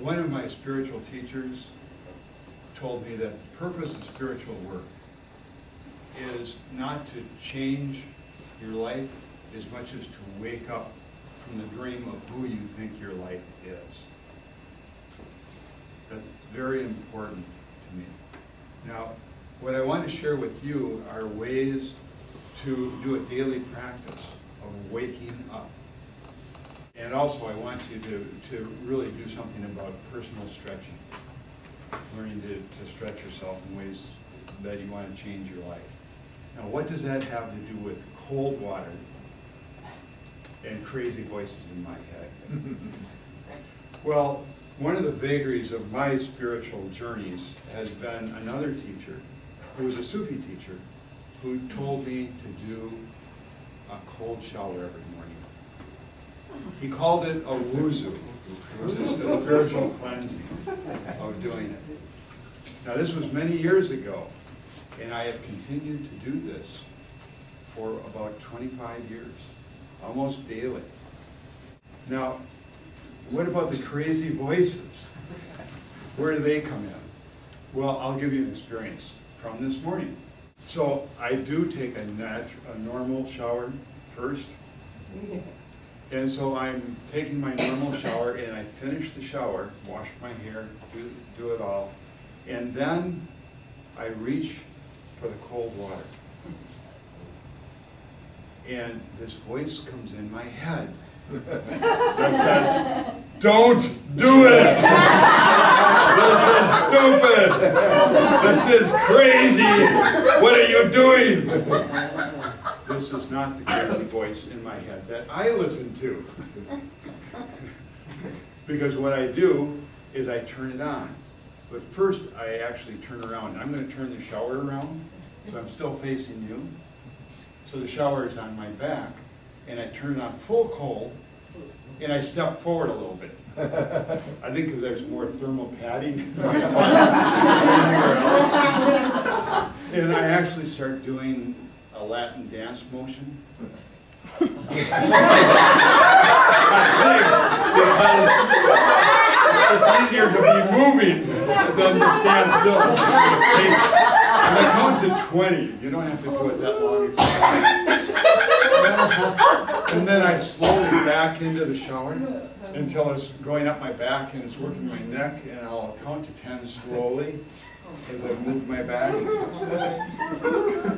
One of my spiritual teachers told me that the purpose of spiritual work is not to change your life as much as to wake up from the dream of who you think your life is. That's very important to me. Now, what I want to share with you are ways to do a daily practice of waking up. And also I want you to really do something about personal stretching. Learning to stretch yourself in ways that you want to change your life. Now, what does that have to do with cold water and crazy voices in my head? Well, one of the vagaries of my spiritual journeys has been another teacher, who was a Sufi teacher, who told me to do a cold shower every morning. He called it a wuzu. It was just a spiritual cleansing of doing it. Now, this was many years ago, and I have continued to do this for about 25 years, almost daily. Now, what about the crazy voices? Where do they come in? Well, I'll give you an experience from this morning. So I do take a normal shower first. And so I'm taking my normal shower, and I finish the shower, wash my hair, do it all, and then I reach for the cold water. And this voice comes in my head that says, "Don't do it! This is stupid! This is crazy! What are you doing?" This is not the crazy voice in my head that I listen to. Because what I do is I turn it on. But first I actually turn around. I'm going to turn the shower around, so I'm still facing you. So the shower is on my back, and I turn it on full cold, and I step forward a little bit. I think because there's more thermal padding than anywhere else. And I actually start doing a Latin dance motion. I think because it's easier to be moving than to stand still. When I count to 20, you don't have to do it that long. And then I slowly back into the shower until it's going up my back and it's working my neck, and I'll count to 10 slowly as I move my back.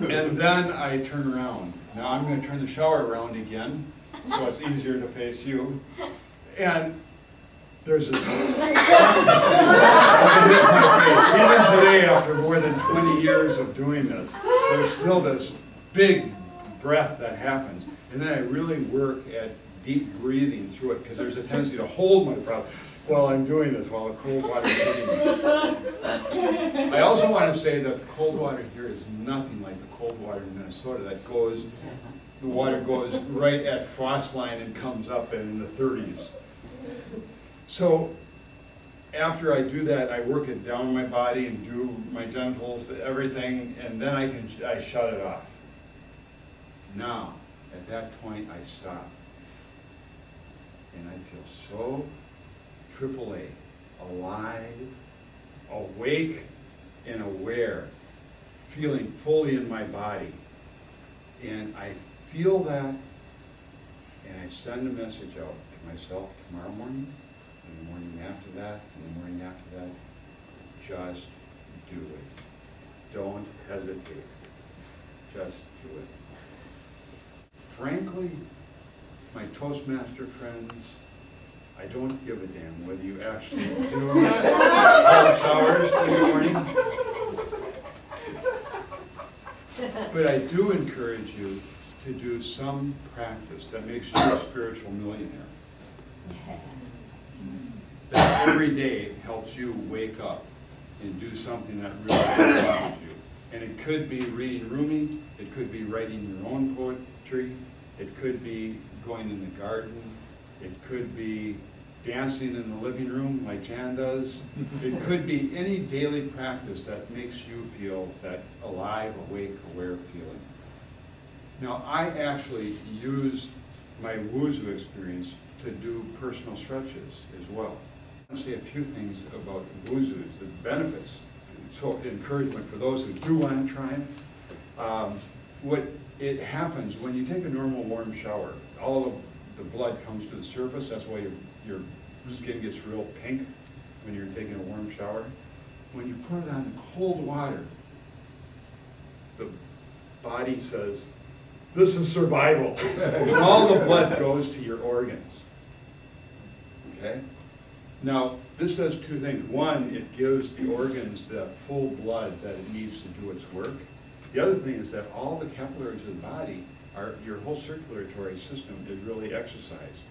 And then I turn around. Now I'm going to turn the shower around again, so it's easier to face you. And there's a... Even today, after more than 20 years of doing this, there's still this big breath that happens. And then I really work at deep breathing through it, because there's a tendency to hold my breath while I'm doing this, while the cold water is hitting me. I also want to say that the cold water here is nothing like the cold water in Minnesota that goes, the water goes right at frost line and comes up in the 30s. So after I do that, I work it down my body and do my genitals, everything, and then I shut it off. Now, at that point, I stop. And I feel so AAA, alive, awake, and aware, feeling fully in my body. And I feel that, and I send a message out to myself tomorrow morning, and the morning after that, and the morning after that. Just do it. Don't hesitate. Just do it. Frankly, my Toastmaster friends, I don't give a damn whether you actually do cold showers in the morning. But I do encourage you to do some practice that makes you a spiritual millionaire. That every day helps you wake up and do something that really challenges you. And it could be reading Rumi, it could be writing your own poetry, it could be going in the garden, it could be dancing in the living room like Jan does. It could be any daily practice that makes you feel that alive, awake, aware feeling. Now, I actually use my wuzu experience to do personal stretches as well. I'll say a few things about Wuzu, the benefits, so encouragement for those who do want to try it. What it happens when you take a normal warm shower, all of the blood comes to the surface. That's why your skin gets real pink when you're taking a warm shower. When you put it on cold water, the body says, this is survival. And all the blood goes to your organs. Okay? Now, this does two things. One, it gives the organs the full blood that it needs to do its work. The other thing is that all the capillaries of the body, your whole circulatory system is really exercised.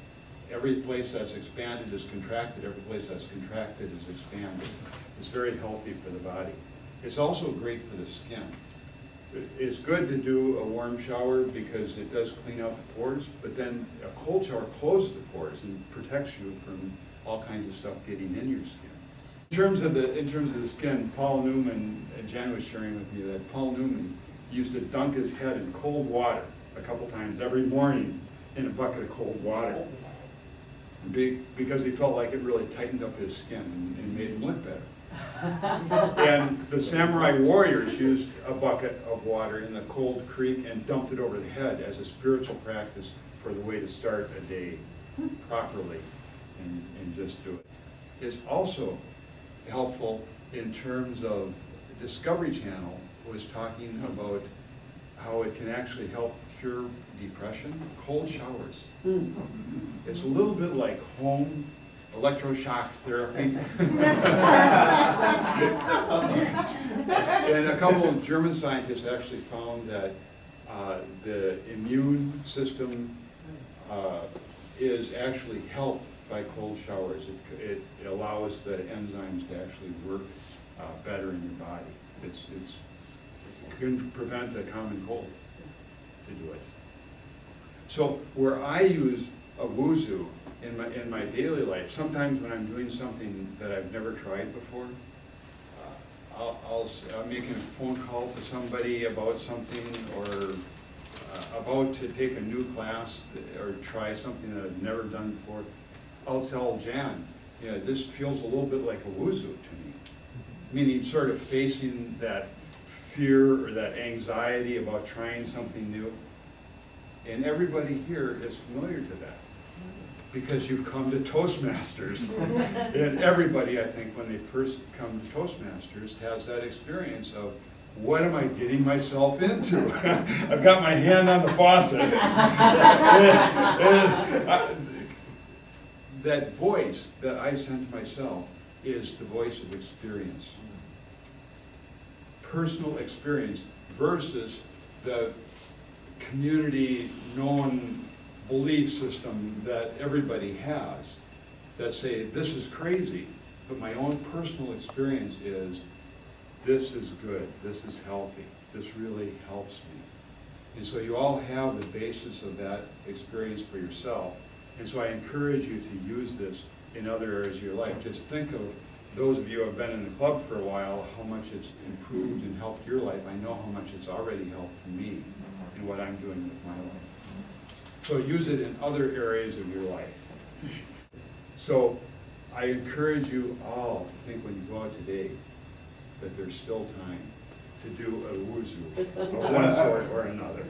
Every place that's expanded is contracted. Every place that's contracted is expanded. It's very healthy for the body. It's also great for the skin. It's good to do a warm shower because it does clean out the pores, but then a cold shower closes the pores and protects you from all kinds of stuff getting in your skin. In terms of the skin, Paul Newman, Jan was sharing with me that Paul Newman used to dunk his head in cold water a couple times every morning in a bucket of cold water because he felt like it really tightened up his skin and made him look better. And the samurai warriors used a bucket of water in the cold creek and dumped it over the head as a spiritual practice for the way to start a day properly and just do it. It's also helpful in terms of Discovery Channel was talking about how it can actually help cure depression. Cold showers. It's a little bit like home electroshock therapy. And a couple of German scientists actually found that the immune system is actually helped by cold showers. It allows the enzymes to actually work better in your body. It can prevent a common cold to do it. So where I use a Wuzu in my daily life, sometimes when I'm doing something that I've never tried before, I'll make a phone call to somebody about something or about to take a new class or try something that I've never done before. I'll tell Jan, this feels a little bit like a Wuzu to me. Meaning sort of facing that fear or that anxiety about trying something new. And everybody here is familiar to that because you've come to Toastmasters. And everybody, I think, when they first come to Toastmasters has that experience of, what am I getting myself into? I've got my hand on the faucet. That voice that I send to myself is the voice of experience. Personal experience versus the community known belief system that everybody has that say, this is crazy, but my own personal experience is, this is good, this is healthy, this really helps me. And so you all have the basis of that experience for yourself. And so I encourage you to use this in other areas of your life. Just think of those of you who have been in the club for a while, how much it's improved and helped your life. I know how much it's already helped me in what I'm doing with my life. So use it in other areas of your life. So I encourage you all to think when you go out today that there's still time to do a Wuzu of one sort or another.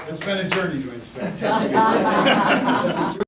It's been a journey to inspect.